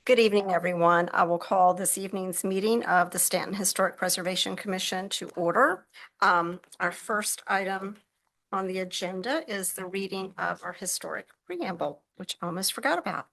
Good evening, everyone. I will call this evening's meeting of the Staunton Historic Preservation Commission to order. Our first item on the agenda is the reading of our historic preamble, which I almost forgot about.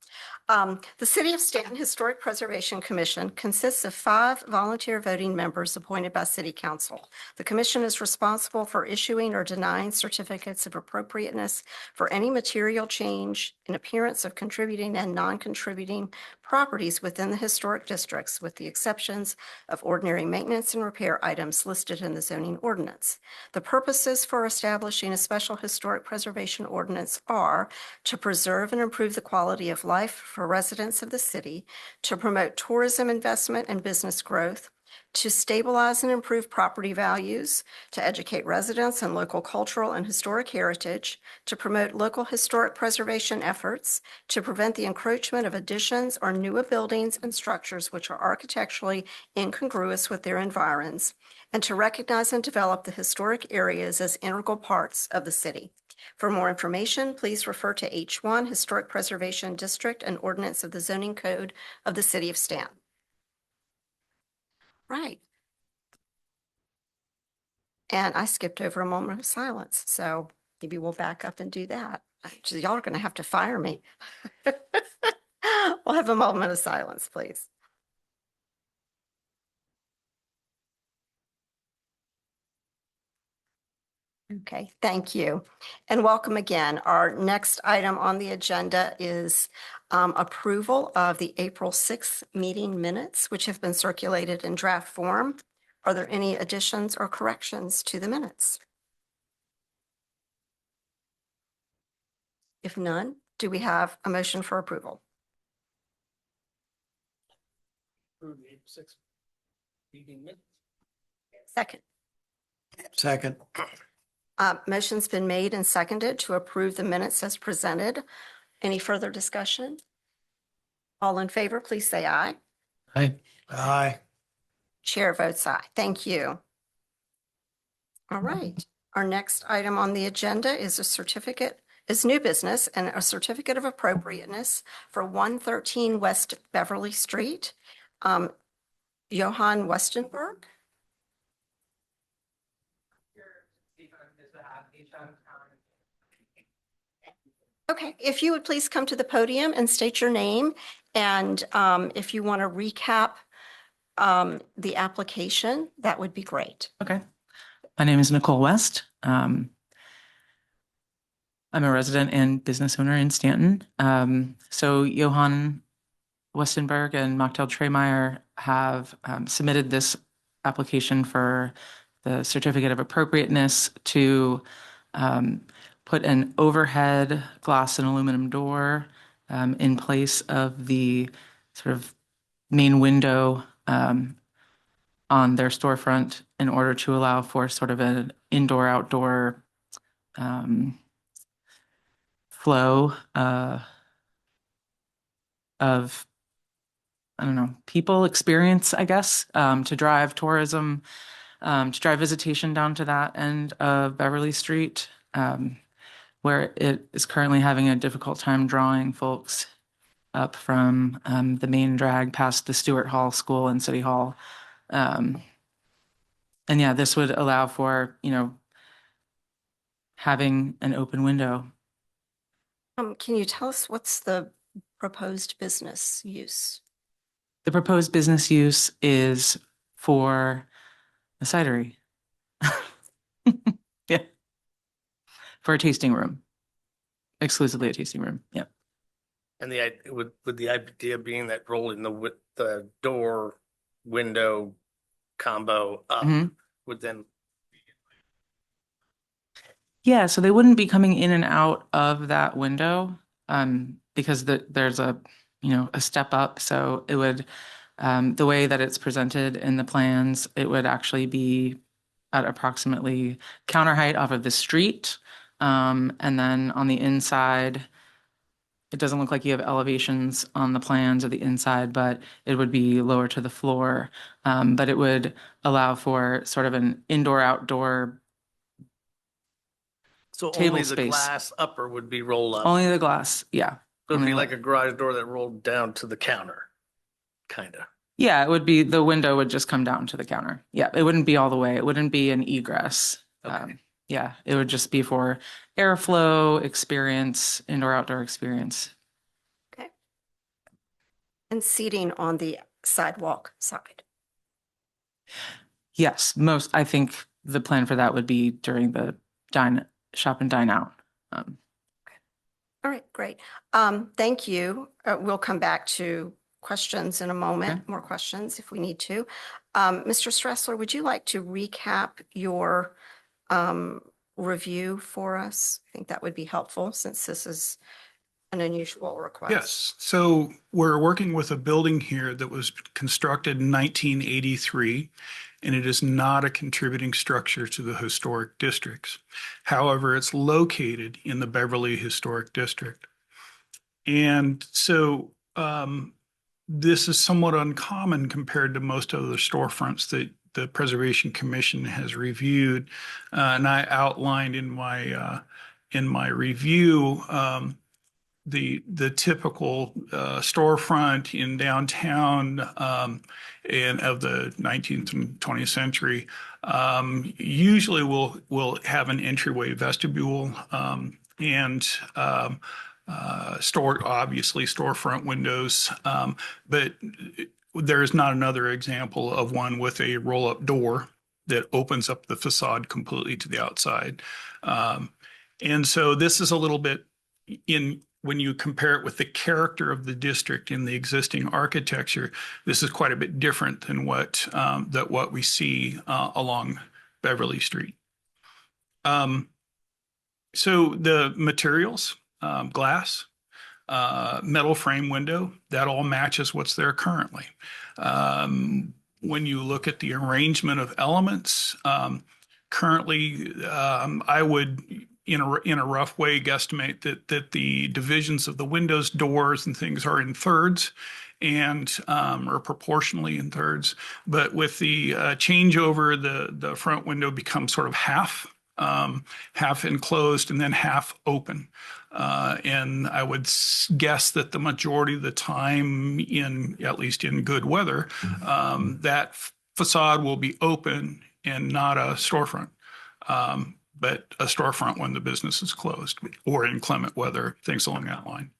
The City of Staunton Historic Preservation Commission consists of 5 volunteer voting members appointed by City Council. The commission is responsible for issuing or denying certificates of appropriateness for any material change in appearance of contributing and non-contributing properties within the historic districts, with the exceptions of ordinary maintenance and repair items listed in the zoning ordinance. The purposes for establishing a special historic preservation ordinance are to preserve and improve the quality of life for residents of the city, to promote tourism investment and business growth, to stabilize and improve property values, to educate residents on local cultural and historic heritage, to promote local historic preservation efforts, to prevent the encroachment of additions or newer buildings and structures which are architecturally incongruous with their environs, and to recognize and develop the historic areas as integral parts of the city. For more information, please refer to H1 Historic Preservation District and Ordinance of the Zoning Code of the City of Staunton. Right. And I skipped over a moment of silence, so maybe we'll back up and do that. Y'all are going to have to fire me. We'll have a moment of silence, please. Okay, thank you. And welcome again. Our next item on the agenda is approval of the April 6th meeting minutes, which have been circulated in draft form. Are there any additions or corrections to the minutes? If none, do we have a motion for approval? Approve the April 6th meeting minutes. Second. Second. Motion's been made and seconded to approve the minutes as presented. Any further discussion? All in favor, please say aye. Aye. Aye. Chair votes aye. Thank you. All right. Our next item on the agenda is new business and a certificate of appropriateness for 113 West Beverly Street. Johann Westenberg. Okay, if you would please come to the podium and state your name, and if you want to recap the application, that would be great. Okay. My name is Nicole West. I'm a resident and business owner in Staunton. So Johann Westenberg and Mocktail Tremeyer have submitted this application for the certificate of appropriateness to put an overhead glass and aluminum door in place of the sort of main window on their storefront in order to allow for sort of an indoor-outdoor flow of, I don't know, people experience, I guess, to drive tourism, to drive visitation down to that end of Beverly Street, where it is currently having a difficult time drawing folks up from the main drag past the Stewart Hall School and City Hall. And yeah, this would allow for, having an open window. Can you tell us what's the proposed business use? The proposed business use is for a cidery. Yeah. For a tasting room. Exclusively a tasting room. Yeah. And with the idea being that rolling the door window combo up would then. Yeah, so they wouldn't be coming in and out of that window because there's a step up. So it would, the way that it's presented in the plans, it would actually be at approximately counter height off of the street. And then on the inside, it doesn't look like you have elevations on the plans of the inside, but it would be lower to the floor. But it would allow for sort of an indoor-outdoor So table only the space. glass upper would be rolled up. Only the glass, yeah. So it'd be like a garage door that rolled down to the counter. kind of. Yeah, it would be, the window would just come down to the counter. Yeah, it wouldn't be all the way. It wouldn't be an egress. Okay. Yeah, it would just be for airflow experience, indoor-outdoor experience. Okay. And seating on the sidewalk side. Yes, I think the plan for that would be during the shop and dine out. All right, great. Thank you. We'll come back to questions in a moment, Okay. more questions if we need to. Mr. Stressler, would you like to recap your review for us? I think that would be helpful since this is an unusual request. Yes, so we're working with a building here that was constructed in 1983, and it is not a contributing structure to the historic districts. However, it's located in the Beverly Historic District. And so this is somewhat uncommon compared to most other storefronts that the Preservation Commission has reviewed. And I outlined in my review the typical storefront in downtown and of the 19th and 20th century usually will have an entryway vestibule and obviously storefront windows, but there is not another example of one with a roll-up door that opens up the facade completely to the outside. And so this is a little bit when you compare it with the character of the district in the existing architecture, this is quite a bit different than what we see along Beverly Street. So the materials, glass, metal frame window, that all matches what's there currently. When you look at the arrangement of elements, currently, I would, in a rough way, guesstimate that the divisions of the windows, doors, and things are in thirds and or proportionally in thirds. But with the changeover, the front window becomes sort of half enclosed and then half open. And I would guess that the majority of the time, at least in good weather, that facade will be open and not a storefront. But a storefront when the business is closed or in inclement weather, things along that line.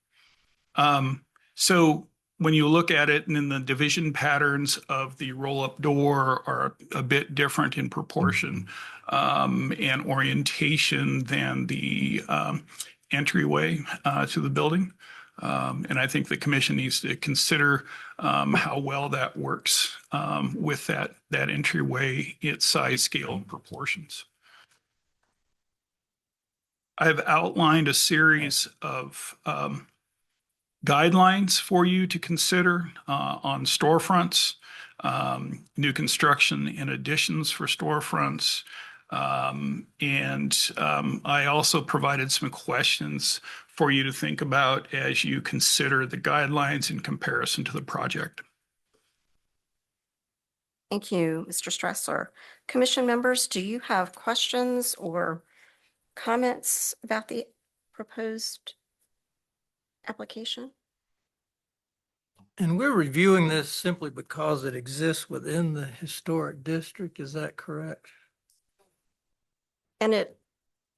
So when you look at it, and then the division patterns of the roll-up door are a bit different in proportion and orientation than the entryway to the building. And I think the commission needs to consider how well that works with that entryway, its size, scale, and proportions. I've outlined a series of guidelines for you to consider on storefronts, new construction and additions for storefronts. And I also provided some questions for you to think about as you consider the guidelines in comparison to the project. Thank you, Mr. Stressler. Commission members, do you have questions or comments about the proposed application? And we're reviewing this simply because it exists within the historic district. Is that correct? And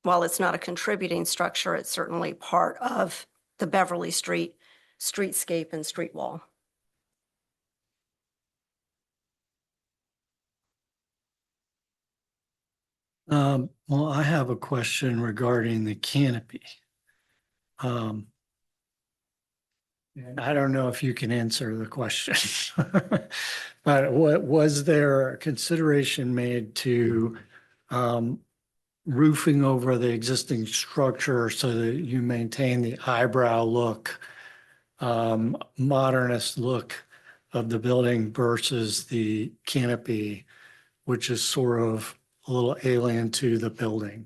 while it's not a contributing structure, it's certainly part of the Beverly Street streetscape and street wall. Well, I have a question regarding the canopy. And I don't know if you can answer the question, but was there a consideration made to roofing over the existing structure so that you maintain the eyebrow look, modernist look of the building versus the canopy, which is sort of a little alien to the building?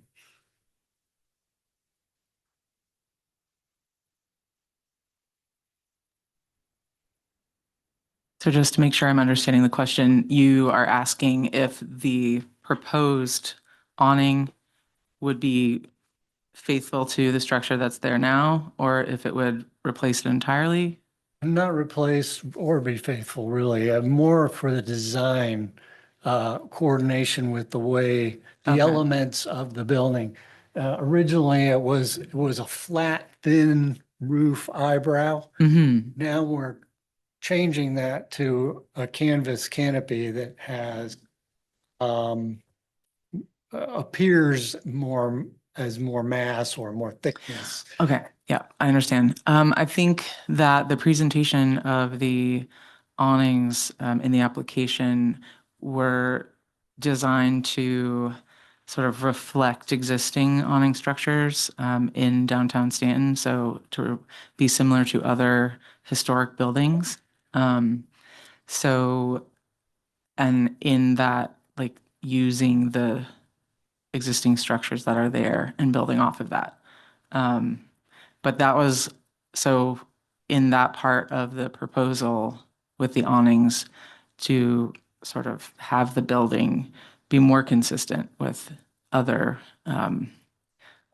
So just to make sure I'm understanding the question, you are asking if the proposed awning would be faithful to the structure that's there now, or if it would replace it entirely? Not replace or be faithful, really. More for the design, coordination with the way, the Okay. elements of the building. Originally, it was a flat, thin roof eyebrow. Hmm. Now we're changing that to a canvas canopy that has, um, appears more as more mass or more thickness. Okay, yeah, I understand. I think that the presentation of the awnings in the application were designed to sort of reflect existing awning structures in downtown Stanton, so to be similar to other historic buildings. So, and in that, like using the existing structures that are there and building off of that. Um, but that was, so in that part of the proposal with the awnings to sort of have the building be more consistent with other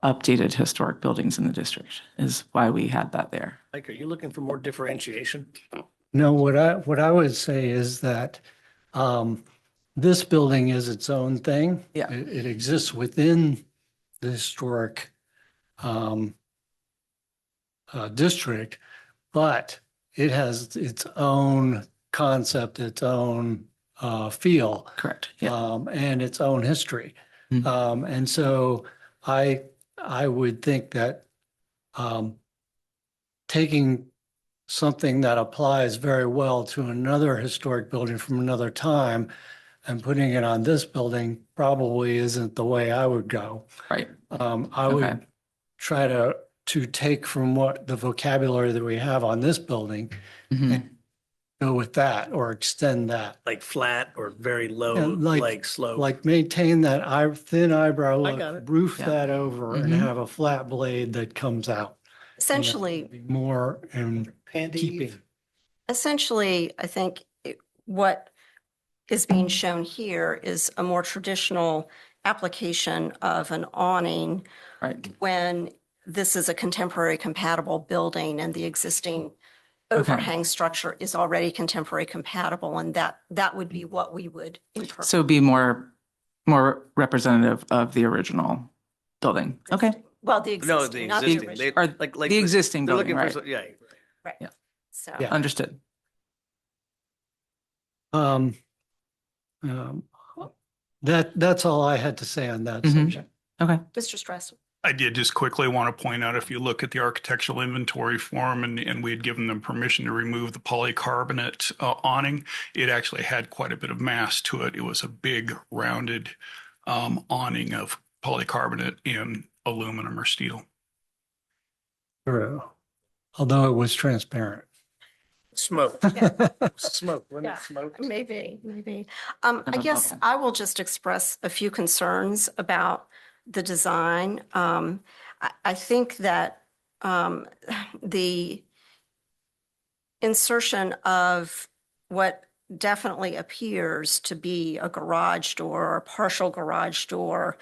updated historic buildings in the district is why we had that there. Like, are you looking for more differentiation? No, what I would say is that, this building is its own thing. Yeah. It exists within the historic, district, but it has its own concept, its own, feel, Correct. Yeah. and its own history. Mhm. And so I would think that, taking something that applies very well to another historic building from another time and putting it on this building probably isn't the way I would go. Right. I Okay. would try to take from what the vocabulary that we have on this building, Mhm. go with that or extend that. Like flat or very low, Yeah, like- like slope? Like maintain that thin eyebrow I got look, it. roof Yeah. that over and Mhm. have a flat blade that comes out. Essentially, More in Pandy keeping. essentially, I think what is being shown here is a more traditional application of an awning Right. when this is a contemporary compatible building and the existing Okay. overhang structure is already contemporary compatible, and that would be what we would interpret. So be more representative of the original building. Okay. Well, the No, existing, the not the existing, they, original. Or like. the existing They're building, looking for, right? yeah. Right. Yeah. So, Yeah. Understood. Um, um, that's all I had to say on that Mhm. subject. Okay. Mr. Strauss. I did just quickly want to point out, if you look at the architectural inventory form and we had given them permission to remove the polycarbonate awning, it actually had quite a bit of mass to it. It was a big rounded awning of polycarbonate in aluminum or steel. True. Although it was transparent. Smoke, smoke, when Yeah. it smoked. Maybe. Kind I of guess bubble. I will just express a few concerns about the design. I think that the insertion of what definitely appears to be a garage door or partial garage door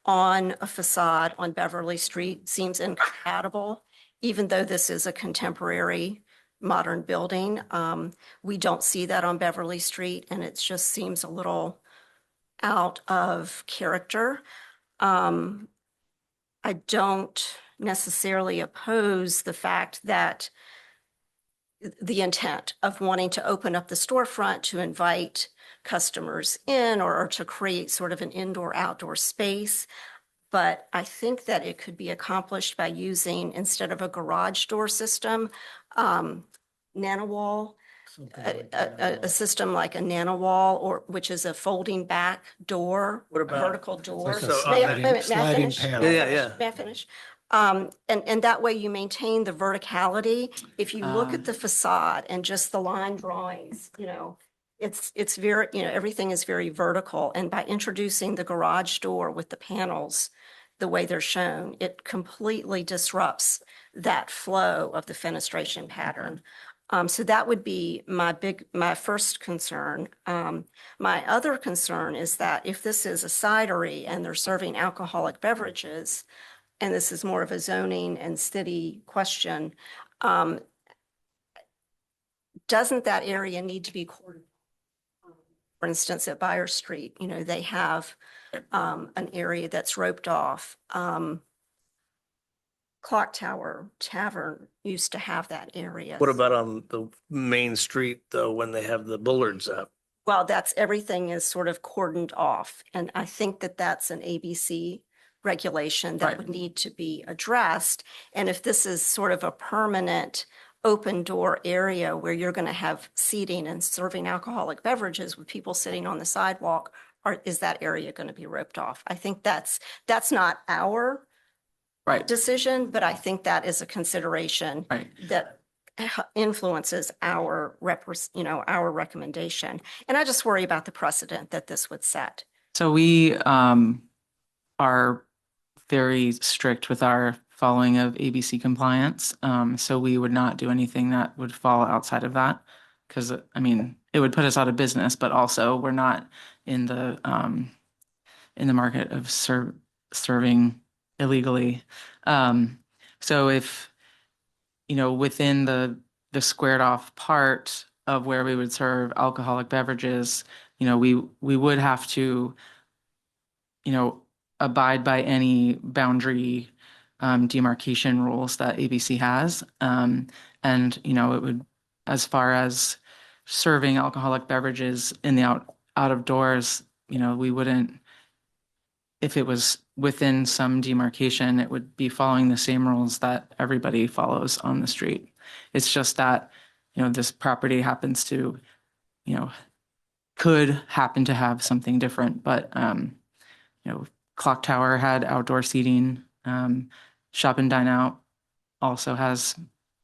on a facade on Beverly Street seems incompatible, even though this is a contemporary modern building. We don't see that on Beverly Street, and it just seems a little out of character. I don't necessarily oppose the fact that the intent of wanting to open up the storefront to invite customers in or to create sort of an indoor-outdoor space. But I think that it could be accomplished by using, instead of a garage door system, nanowall, a system like a nanowall, or which is a folding back door, What a about- vertical door. Like a So, May I- sliding- may I- may I sliding finish? panel. May I Yeah, finish? yeah. May I finish? And that way you maintain the verticality. If you look at the facade and just the line drawings, it's very, everything is very vertical. And by introducing the garage door with the panels, the way they're shown, it completely disrupts that flow of the fenestration pattern. So that would be my first concern. My other concern is that if this is a cidery and they're serving alcoholic beverages, and this is more of a zoning and city question, doesn't that area need to be cordoned? For instance, at Buyer Street, you know, they have an area that's roped off. Clock Tower Tavern used to have that area. What about on the main street though, when they have the bullards up? Well, that's, everything is sort of cordoned off. And I think that that's an ABC regulation that Right. would need to be addressed. And if this is sort of a permanent open door area where you're going to have seating and serving alcoholic beverages with people sitting on the sidewalk, or is that area going to be roped off? I think that's not our Right, decision, but I think that is a consideration right. that influences our our recommendation. And I just worry about the precedent that this would set. So we are very strict with our following of ABC compliance. So we would not do anything that would fall outside of that. Because, I mean, it would put us out of business, but also we're not in the market of serving illegally. So if, you know, within the squared off part of where we would serve alcoholic beverages, you know, we would have to, you know, abide by any boundary demarcation rules that ABC has. And, you know, it would, as far as serving alcoholic beverages in the out of doors, you know, we wouldn't, if it was within some demarcation, it would be following the same rules that everybody follows on the street. It's just that, you know, this property happens to, you know, could happen to have something different, but, you know, Clock Tower had outdoor seating. Shop and Dine Out also has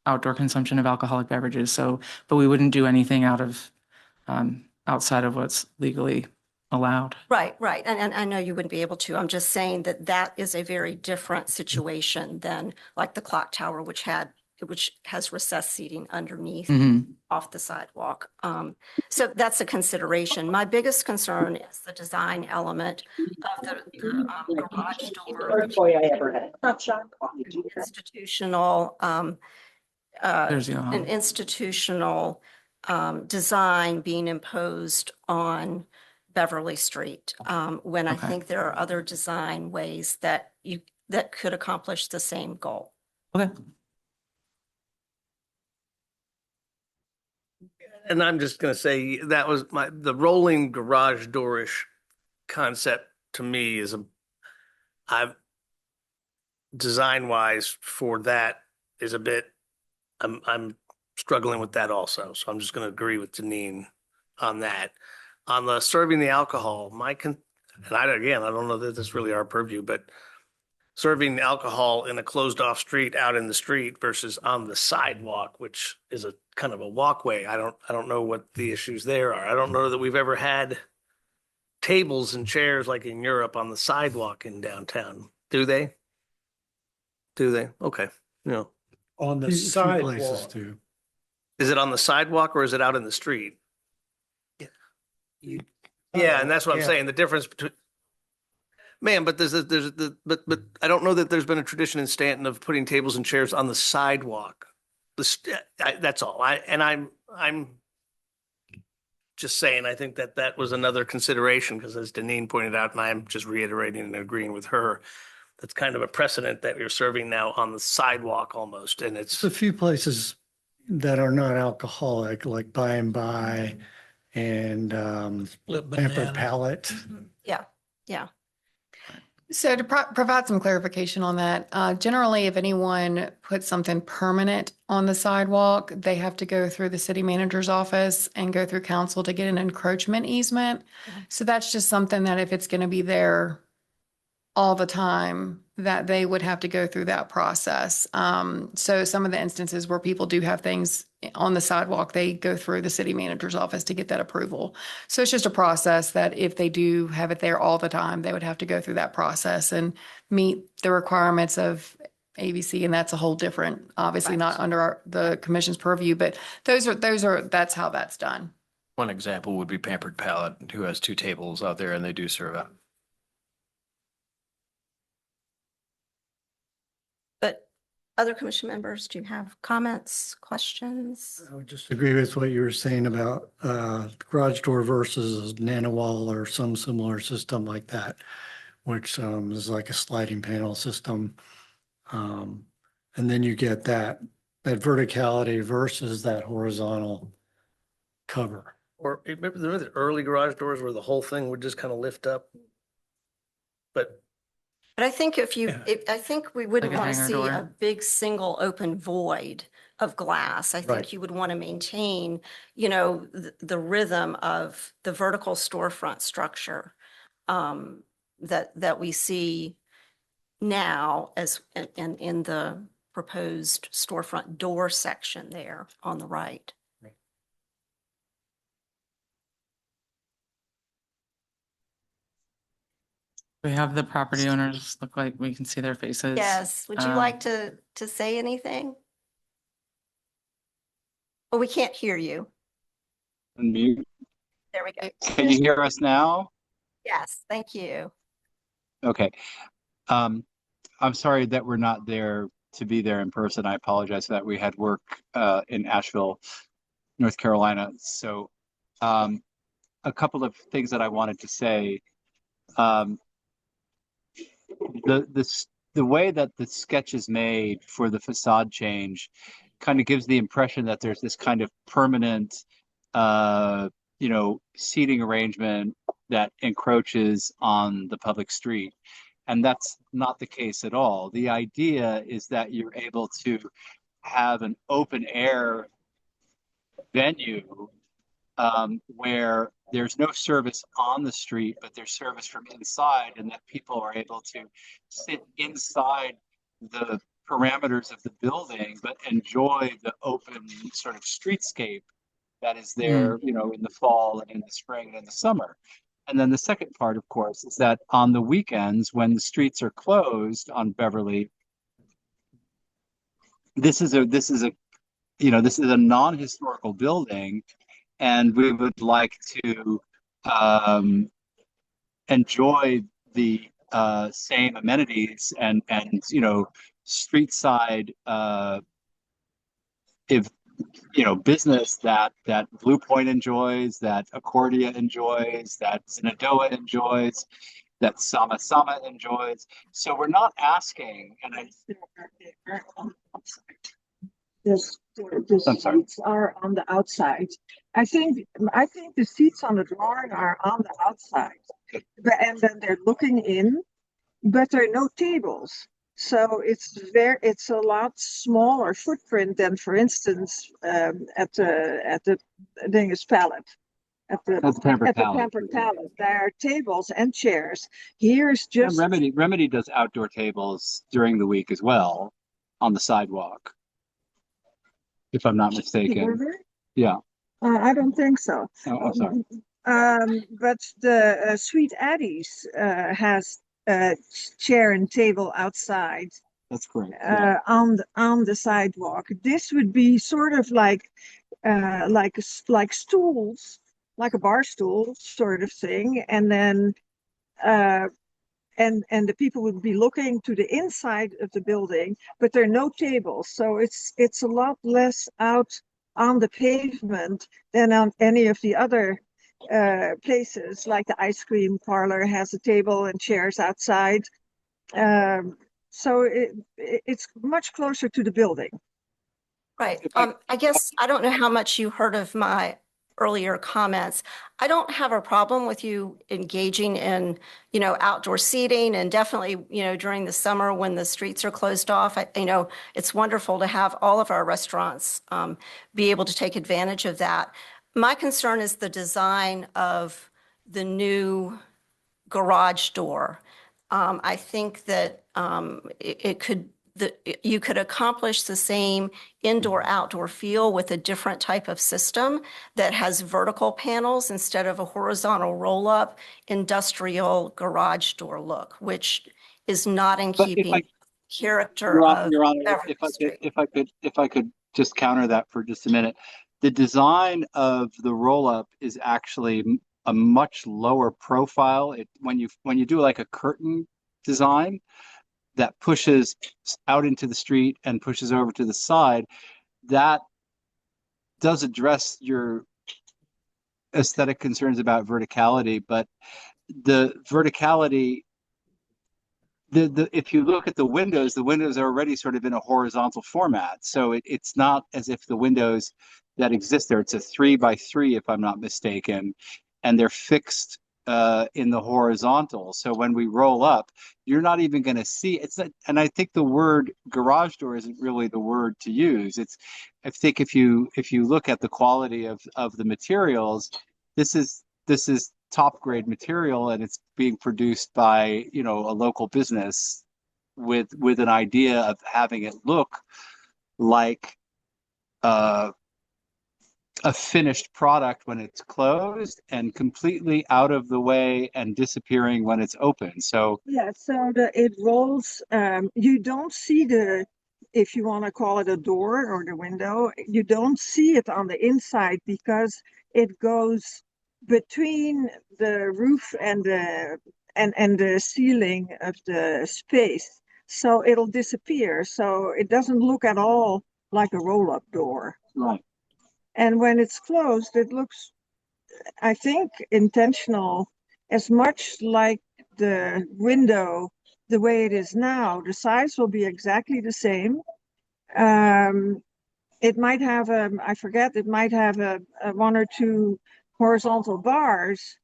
outdoor consumption of alcoholic beverages. So, but we wouldn't do anything outside of what's legally allowed. Right, right. And I know you wouldn't be able to. I'm just saying that that is a very different situation than like the Clock Tower, which has recessed seating underneath off the sidewalk. So that's a consideration. My biggest concern is the design element of the garage door. Institutional, There's the an institutional design being imposed on Beverly Street, when I Okay. think there are other design ways that could accomplish the same goal. Okay. And I'm just gonna say that was the rolling garage doorish concept to me is I've design wise for that is a bit, I'm struggling with that also. So I'm just gonna agree with Janine on that. On the serving the alcohol, and I don't know that this is really our purview, but serving alcohol in a closed off street out in the street versus on the sidewalk, which is a kind of a walkway. I don't know what the issues there are. I don't know that we've ever had tables and chairs like in Europe on the sidewalk in downtown. Do they? Okay. No. On the Few places sidewalk. too. Is it on the sidewalk or is it out in the street? Yeah, and that's what I'm Yeah. saying. The difference between, man, but but I don't know that there's been a tradition in Stanton of putting tables and chairs on the sidewalk. That's all. I'm just saying. I think that was another consideration because, as Deneen pointed out, and I'm just reiterating and agreeing with her, that's kind of a precedent that you're serving now on the sidewalk almost, and it's There's a few places that are not alcoholic, like By and By and Split Pampered banana. Palate. Yeah, yeah. So to provide some clarification on that, generally, if anyone puts something permanent on the sidewalk, they have to go through the city manager's office and go through council to get an encroachment easement. So that's just something that if it's going to be there all the time, that they would have to go through that process. So some of the instances where people do have things on the sidewalk, they go through the city manager's office to get that approval. So it's just a process that if they do have it there all the time, they would have to go through that process and meet the requirements of ABC. And that's a whole different, obviously not under the commission's purview, but that's how that's done. One example would be Pampered Palate, who has 2 tables out there and they do serve out. But Other commission members, do you have comments, questions? I would just agree with what you were saying about garage door versus nano wall or some similar system like that, which is like a sliding panel system. And then you get that verticality versus that horizontal cover. Or remember the early garage doors where the whole thing would just kind of lift up? But But I think Yeah. I think we wouldn't Like a want to hangar see a door? big single open void of glass. I think Right. you would want to maintain, the rhythm of the vertical storefront structure that we see now and in the proposed storefront door section there on the right. We have the property owners look like we can see their faces. Yes, would you like to say anything? Well, we can't hear you. Unmute. There we go. Can you hear us now? Yes, thank you. Okay. I'm sorry that we're not there to be there in person. I apologize for that. We had work in Asheville, North Carolina. So a couple of things that I wanted to say. The way that the sketch is made for the facade change kind of gives the impression that there's this kind of permanent seating arrangement that encroaches on the public street. And that's not the case at all. The idea is that you're able to have an open air venue where there's no service on the street, but there's service from inside, and that people are able to sit inside the parameters of the building, but enjoy the open sort of streetscape that is there, in the fall and in the spring and in the summer. And then the second part, of course, is that on the weekends when the streets are closed on Beverly, this is a non-historical building, and we would like to enjoy the same amenities and street side business that Blue Point enjoys, that Accordia enjoys, that Zinadoa enjoys, that Sama Sama enjoys. So we're not asking, and I the seats are on the outside. I think the seats on the drawing are on the outside, and then they're looking in, but there are no tables. So it's a lot smaller footprint than, for instance, at the Dingus Palette. At the Pampered Palette, there are tables and chairs. Here's just Remedy does outdoor tables during the week as well on the sidewalk, if I'm not mistaken. Yeah. I don't think so. Oh, I'm sorry. But the Sweet Addie's has a chair and table outside. That's correct. On the sidewalk. This would be sort of like stools, like a bar stool sort of thing, and then and the people would be looking to the inside of the building, but there are no tables, so it's a lot less out on the pavement than on any of the other places, like the ice cream parlor has a table and chairs outside. So it's much closer to the building. Right. I guess I don't know how much you heard of my earlier comments. I don't have a problem with you engaging in, outdoor seating, and definitely, during the summer when the streets are closed off. It's wonderful to have all of our restaurants be able to take advantage of that. My concern is the design of the new garage door. I think that you could accomplish the same indoor-outdoor feel with a different type of system that has vertical panels instead of a horizontal roll-up industrial garage door look, which is not in keeping character of Your Honor, Beverly Street. if I could just counter that for just a minute. The design of the roll-up is actually a much lower profile. When you do like a curtain design, that pushes out into the street and pushes over to the side, that does address your aesthetic concerns about verticality, but the verticality, if you look at the windows are already sort of in a horizontal format. So it's not as if the windows that exist there, it's a 3x3, if I'm not mistaken, and they're fixed in the horizontal. So when we roll up, you're not even going to see it's not, and I think the word garage door isn't really the word to use. I think if you look at the quality of the materials, this is top grade material, and it's being produced by, you know, a local business with an idea of having it look like a finished product when it's closed and completely out of the way and disappearing when it's open. So Yeah, so it rolls, you don't see if you want to call it a door or the window, you don't see it on the inside because it goes between the roof and the ceiling of the space. So it'll disappear. So it doesn't look at all like a roll-up door. right. And when it's closed, it looks, I think, intentional, as much like the window the way it is now. The size will be exactly the same. It might have I forget, it might have a one or two horizontal bars,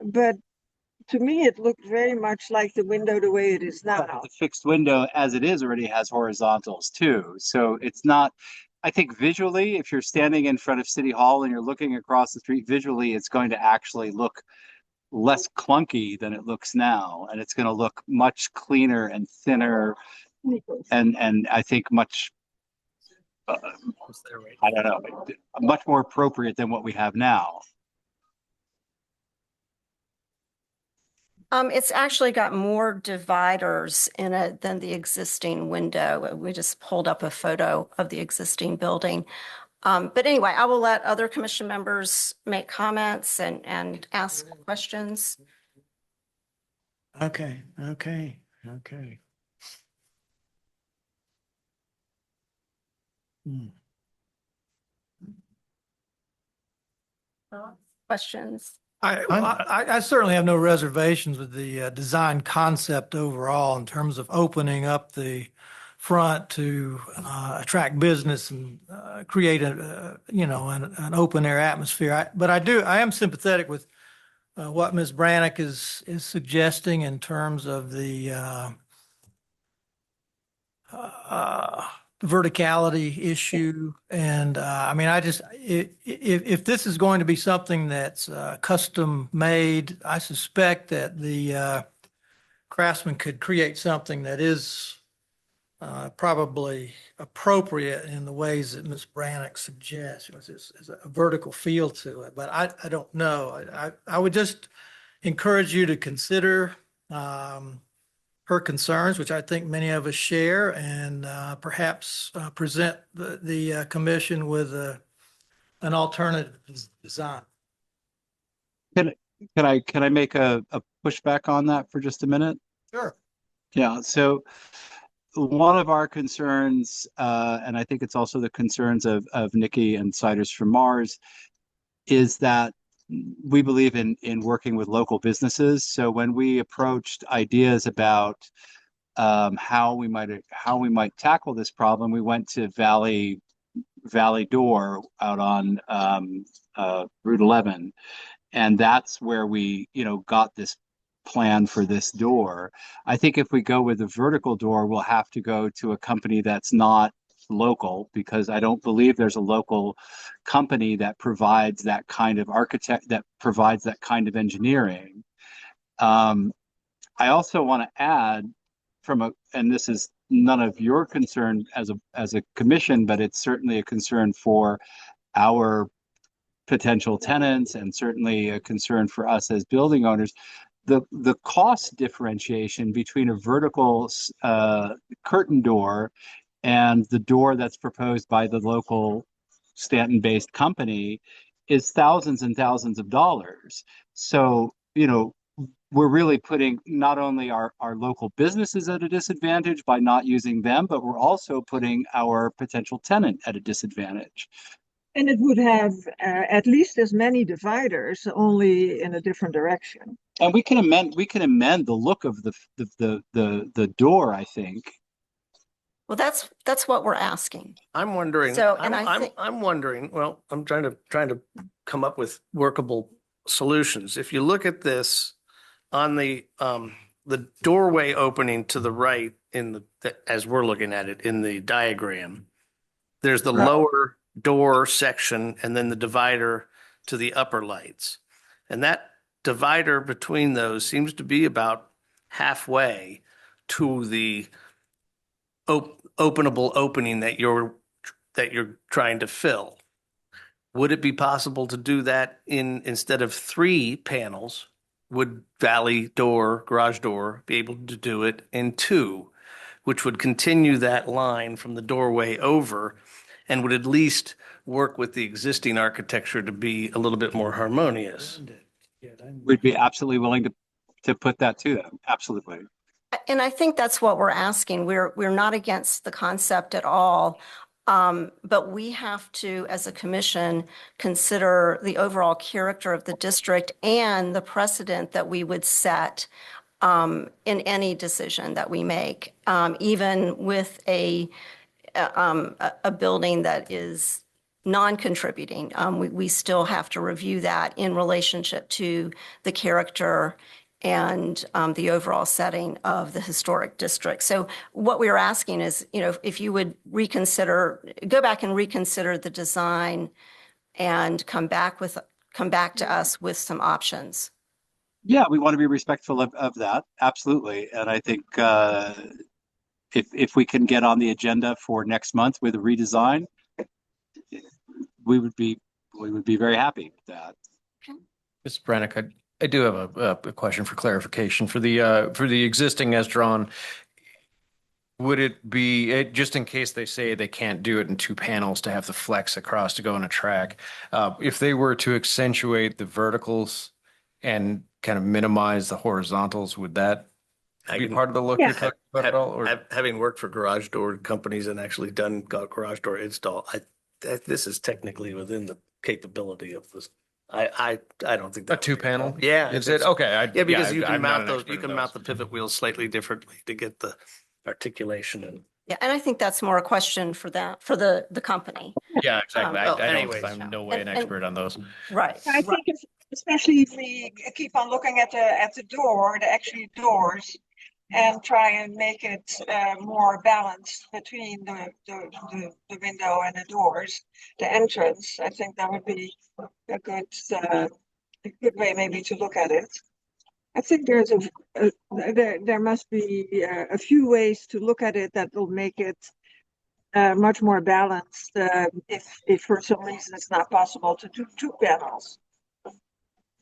but to me it looked very much like the window the way it is now. The fixed window as it is already has horizontals too. So it's not, I think visually, if you're standing in front of City Hall and you're looking across the street visually, it's going to actually look less clunky than it looks now. And it's going to look much cleaner and thinner. And I think much, I don't know, much more appropriate than what we have now. It's actually got more dividers in it than the existing window. We just pulled up a photo of the existing building. But anyway, I will let other commission members make comments and ask questions. Okay. Hmm. Questions? I certainly have no reservations with the design concept overall in terms of opening up the front to attract business and create an open air atmosphere. I am sympathetic with what Ms. Brannick is suggesting in terms of the verticality issue. And I mean, if this is going to be something that's custom made, I suspect that the craftsman could create something that is probably appropriate in the ways that Ms. Brannick suggests. There's a vertical feel to it, but I don't know. I would just encourage you to consider her concerns, which I think many of us share, and perhaps present the commission with an alternative design. Can I make a pushback on that for just a minute? Sure. Yeah. So one of our concerns, and I think it's also the concerns of Nikki and Siders from Mars, is that we believe in working with local businesses. So when we approached ideas about how we might tackle this problem, we went to Valley Door out on Route 11, and that's where we got this plan for this door. I think if we go with a vertical door, we'll have to go to a company that's not local, because I don't believe there's a local company that provides that kind of that provides that kind of engineering. I also want to add and this is none of your concern as a commission, but it's certainly a concern for our potential tenants and certainly a concern for us as building owners. The cost differentiation between a vertical curtain door and the door that's proposed by the local Staunton-based company is thousands and thousands of dollars. So, we're really putting not only our local businesses at a disadvantage by not using them, but we're also putting our potential tenant at a disadvantage. And it would have at least as many dividers, only in a different direction. And we can amend the look of the door, I think. Well, that's what we're asking. I'm wondering, So, and I think- I'm wondering, well, I'm trying to come up with workable solutions. If you look at this on the doorway opening to the right as we're looking at it in the diagram, there's the lower door section and then the divider to the upper lights. And that divider between those seems to be about halfway to the openable opening that you're trying to fill. Would it be possible to do that instead of 3 panels? Would garage door be able to do it in 2, which would continue that line from the doorway over and would at least work with the existing architecture to be a little bit more harmonious? We'd be absolutely willing to put that to them. Absolutely. And I think that's what we're asking. We're not against the concept at all. But we have to, as a commission, consider the overall character of the district and the precedent that we would set in any decision that we make, even with a building that is non-contributing. We still have to review that in relationship to the character and the overall setting of the historic district. So what we are asking is, if you would go back and reconsider the design and come back to us with some options. Yeah, we want to be respectful of that. Absolutely. And I think if we can get on the agenda for next month with a redesign, we would be very happy with that. Ms. Brannick, I do have a question for clarification for the existing as drawn. Would it be, just in case they say they can't do it in 2 panels to have the flex across to go on a track, if they were to accentuate the verticals and kind of minimize the horizontals, would that be part of the look you're talking about at all? Or? Having worked for garage door companies and actually done garage door install, this is technically within the capability of this. I don't think A 2 panel? Yeah. Is it? Okay. Yeah, because you can I'm not mount an those, expert you in can those. mount the pivot wheels slightly differently to get the articulation and. Yeah, and I think that's more a question for the company. Yeah, exactly. anyways. I'm no way an expert on those. Right. I think especially if we keep on looking at the door, the actual doors, and try and make it more balanced between the window and the doors, the entrance, I think that would be a good way maybe to look at it. I think there's there must be a few ways to look at it that will make it much more balanced if for some reason it's not possible to do 2 panels.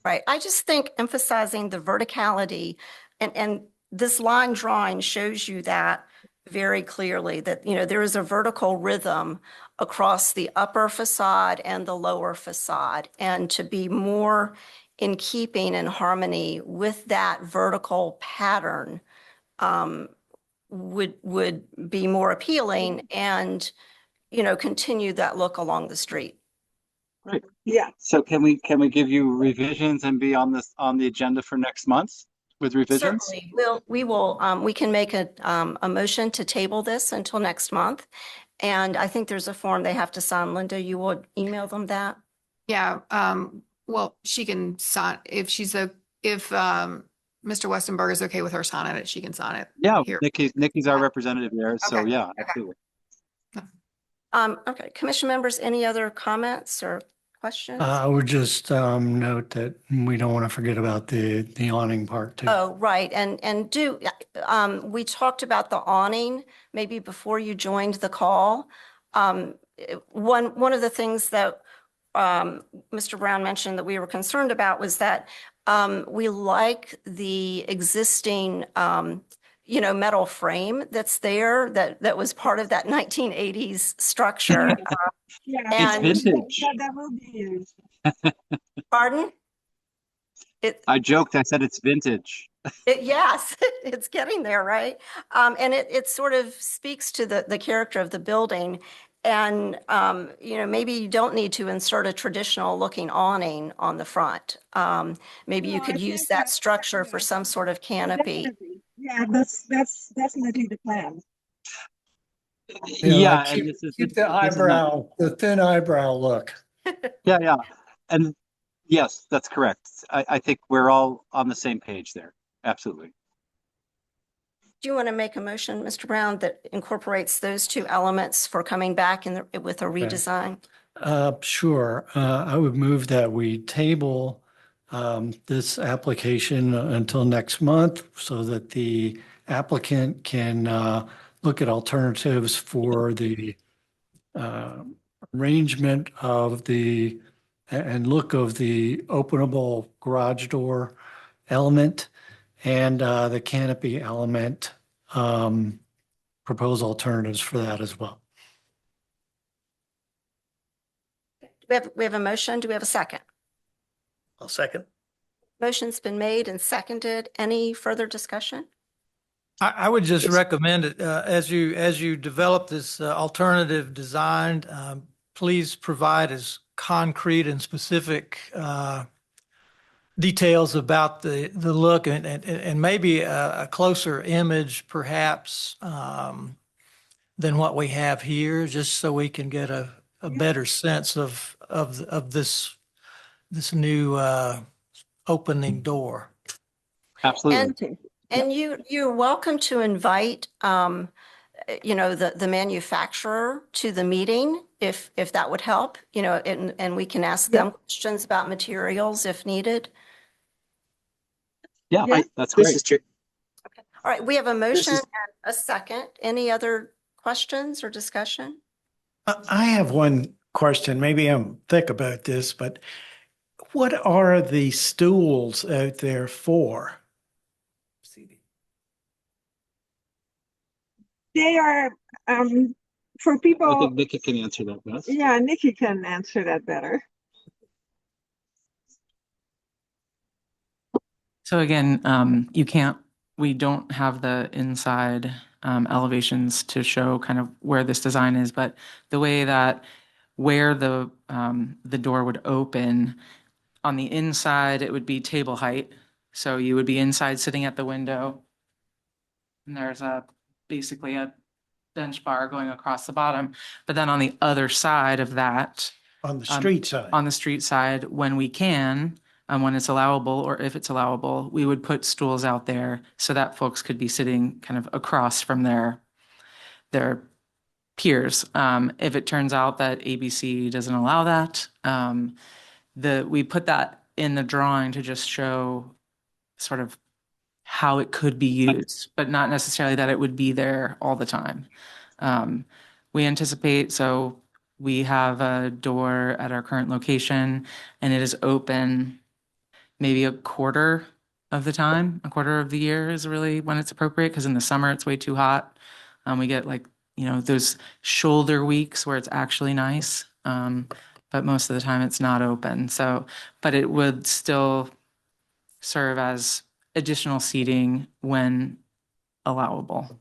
Right. I just think emphasizing the verticality and this line drawing shows you that very clearly, that, there is a vertical rhythm across the upper facade and the lower facade. And to be more in keeping and harmony with that vertical pattern would be more appealing and, continue that look along the street. Right. Yeah. So can we give you revisions and be on the agenda for next month with revisions? Certainly. We can make a motion to table this until next month. And I think there's a form they have to sign. Linda, you will email them that? Yeah, well, she can sign, if Mr. Westenberg is okay with her signing it, she can sign it. Yeah, Here. Nikki's our representative there, so Okay. yeah, Okay. absolutely. Okay, commission members, any other comments or questions? I would just note that we don't want to forget about the awning part too. Oh, right. And we talked about the awning maybe before you joined the call. One of the things that Mr. Brown mentioned that we were concerned about was that we like the existing metal frame that's there that was part of that 1980s structure. Yeah, And- It's vintage. that will be used. Pardon? I joked, I said it's vintage. Yes, it's getting there, right? And it sort of speaks to the character of the building. And, maybe you don't need to insert a traditional looking awning on the front. Maybe you No, I could use think that that, structure for yeah, some sort of canopy. definitely. Yeah, that's definitely the plan. Yeah, Yeah, like and this is keep the this is not, eyebrow, the thin eyebrow look. yeah. And yes, that's correct. I think we're all on the same page there. Absolutely. Do you want to make a motion, Mr. Brown, that incorporates those two elements for coming back with a redesign? Sure. I would move that we table this application until next month so that the applicant can look at alternatives for the uh, arrangement of the and look of the openable garage door element and the canopy element. Propose alternatives for that as well. We have a motion. Do we have a second? I'll second. Motion's been made and seconded. Any further discussion? I would just recommend it, as you develop this alternative design, please provide as concrete and specific details about the look and maybe a closer image perhaps than what we have here, just so we can get a better sense of this new opening door. Absolutely. Okay. And you're welcome to invite, the manufacturer to the meeting if that would help, and we can ask them questions about materials if needed. Yeah, Yeah. that's This great. is true. All right, we have a motion is- and a second. Any other questions or discussion? I have one question. Maybe I'm thick about this, but what are the stools out there for? They are for I people. think Nikki can answer that best. Yeah, Nikki can answer that better. So again, we don't have the inside elevations to show kind of where this design is, but the way that where the door would open on the inside, it would be table height. So you would be inside sitting at the window. And there's basically a bench bar going across the bottom. But then on the other side of that, On the street side? on the street side, when we can, when it's allowable or if it's allowable, we would put stools out there so that folks could be sitting kind of across from their peers. If it turns out that ABC doesn't allow that, we put that in the drawing to just show sort of how it could be used, but not necessarily that it would be there all the time. We anticipate, so we have a door at our current location and it is open maybe a quarter of the time. A quarter of the year is really when it's appropriate, because in the summer it's way too hot. We get those shoulder weeks where it's actually nice. But most of the time it's not open. So, but it would still serve as additional seating when allowable.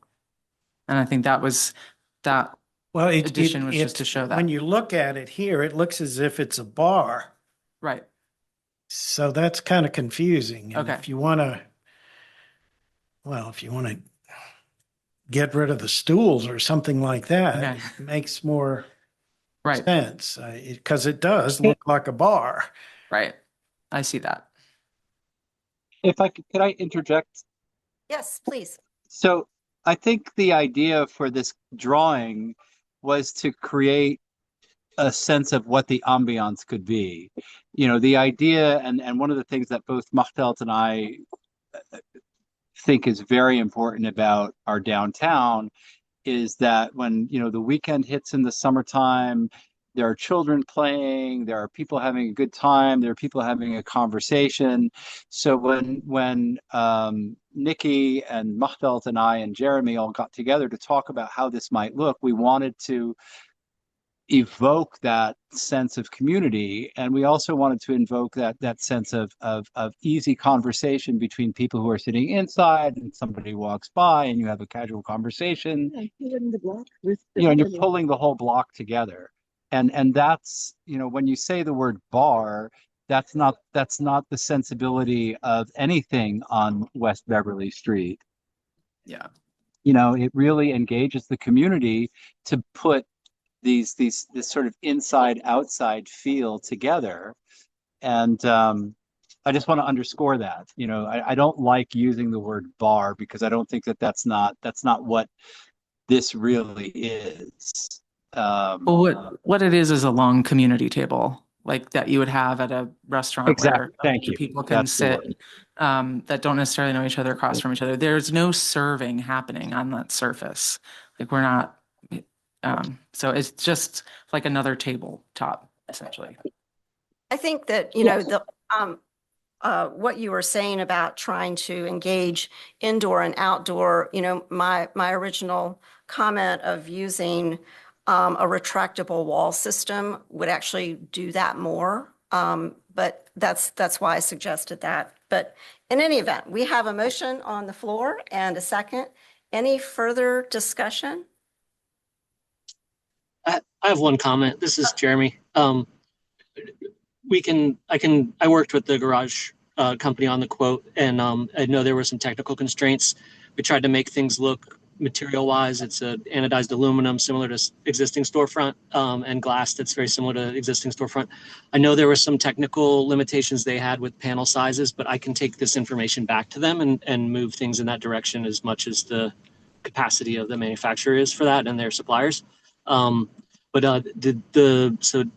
And I think that Well, addition was just to show that. When you look at it here, it looks as if it's a bar. Right. So that's kind of confusing. And Okay. if you want to get rid of the stools or something like that, Okay. it makes more Right. sense, because it does look like a bar. Right. I see that. If I could I interject? Yes, please. So I think the idea for this drawing was to create a sense of what the ambiance could be. The idea, and one of the things that both Machteld and I think is very important about our downtown is that when, the weekend hits in the summertime, there are children playing, there are people having a good time, there are people having a conversation. So when Nikki and Machteld and I and Jeremy all got together to talk about how this might look, we wanted to evoke that sense of community, and we also wanted to invoke that sense of easy conversation between people who are sitting inside and somebody walks by and you have a casual conversation. Yeah, filling the block with the You know, and you're other pulling the whole block together. And that's, you know, when you say the word bar, that's not the sensibility of anything on West Beverly Street. Yeah. You know, it really engages the community to put this sort of inside outside feel together. And I just want to underscore that. You know, I don't like using the word bar because I don't think that's not what this really is. Well, what it is a long community table, like that you would have at a restaurant Exactly. where Thank you. people can That's the sit that don't necessarily know each other across from each other. There's no serving happening on that surface. Like we're not, so it's just like another tabletop essentially. I think that, you know, the, what you were saying about trying to engage indoor and outdoor, you know, my original comment of using a retractable wall system would actually do that more. But that's why I suggested that. But in any event, we have a motion on the floor and a second. Any further discussion? I have one comment. This is Jeremy. I worked with the garage company on the quote, and I know there were some technical constraints. We tried to make things look material wise. It's a anodized aluminum similar to existing storefront, and glass that's very similar to existing storefront. I know there were some technical limitations they had with panel sizes, but I can take this information back to them and move things in that direction as much as the capacity of the manufacturer is for that and their suppliers. So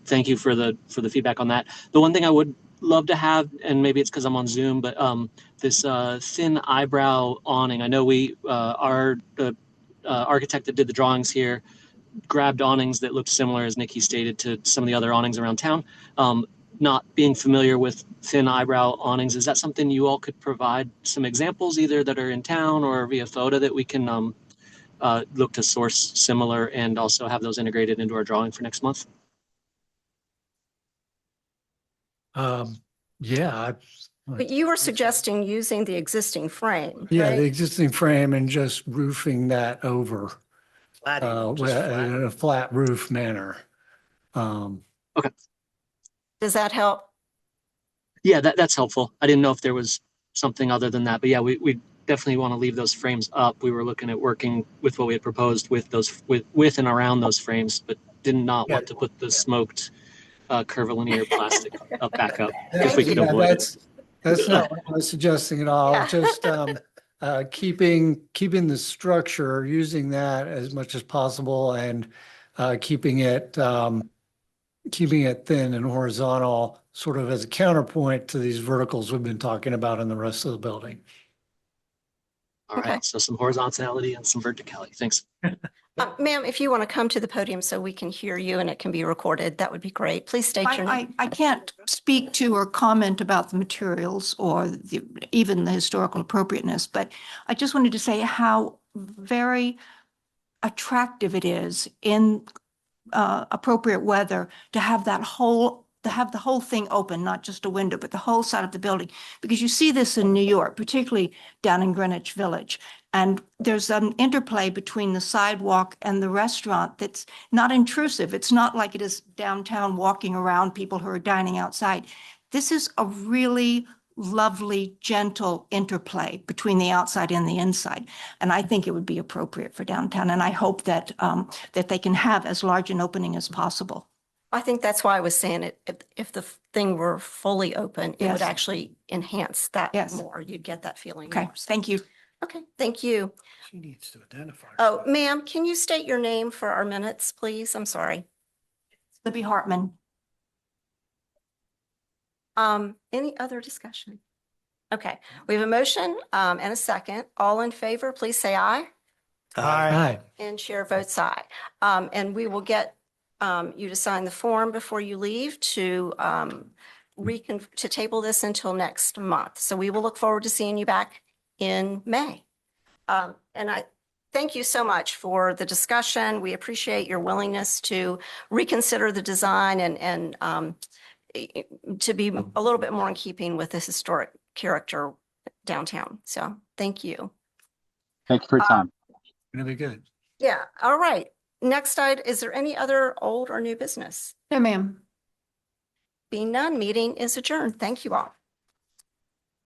thank you for the feedback on that. The one thing I would love to have, and maybe it's because I'm on Zoom, but this thin eyebrow awning. I know our architect that did the drawings here grabbed awnings that looked similar, as Nikki stated, to some of the other awnings around town. Not being familiar with thin eyebrow awnings, is that something you all could provide some examples, either that are in town or via photo, that we can look to source similar and also have those integrated into our drawing for next month? Yeah. But you were suggesting using the existing frame, Yeah, right? the existing frame and just roofing that over in a flat roof manner. Okay. Does that help? Yeah, that's helpful. I didn't know if there was something other than that, but yeah, we definitely want to leave those frames up. We were looking at working with what we had proposed with those with and around those frames, but did not want to put the smoked curvilinear plastic back up if we could avoid it. That's not what I was suggesting at all. Yeah. Just keeping the structure, using that as much as possible, and keeping it thin and horizontal, sort of as a counterpoint to these verticals we've been talking about in the rest of the building. All right, Okay. so some horizontality and some verticality. Thanks. Ma'am, if you want to come to the podium so we can hear you and it can be recorded, that would be great. Please state your name. I can't speak to or comment about the materials or even the historical appropriateness, but I just wanted to say how very attractive it is in appropriate weather to have the whole thing open, not just a window, but the whole side of the building. Because you see this in New York, particularly down in Greenwich Village. And there's an interplay between the sidewalk and the restaurant that's not intrusive. It's not like it is downtown walking around people who are dining outside. This is a really lovely, gentle interplay between the outside and the inside. And I think it would be appropriate for downtown. And I hope that that they can have as large an opening as possible. I think that's why I was saying it. If the thing were fully open, it would Yes. actually enhance that Yes. more. You'd get that feeling Okay, more. thank you. Okay, thank you. She needs to identify Oh, ma'am, can you state your name for our minutes, please? I'm sorry. Libby Hartman. Any other discussion? Okay, we have a motion and a second. All in favor, please say aye. Hi. And chair votes aye. And we will get you to sign the form before you leave to to table this until next month. So we will look forward to seeing you back in May. And thank you so much for the discussion. We appreciate your willingness to reconsider the design and to be a little bit more in keeping with the historic character downtown. So thank you. Thank you for your time. Gonna be good. Yeah, all right. Next item, is there any other old or new business? No, ma'am. Being none, meeting is adjourned. Thank you all.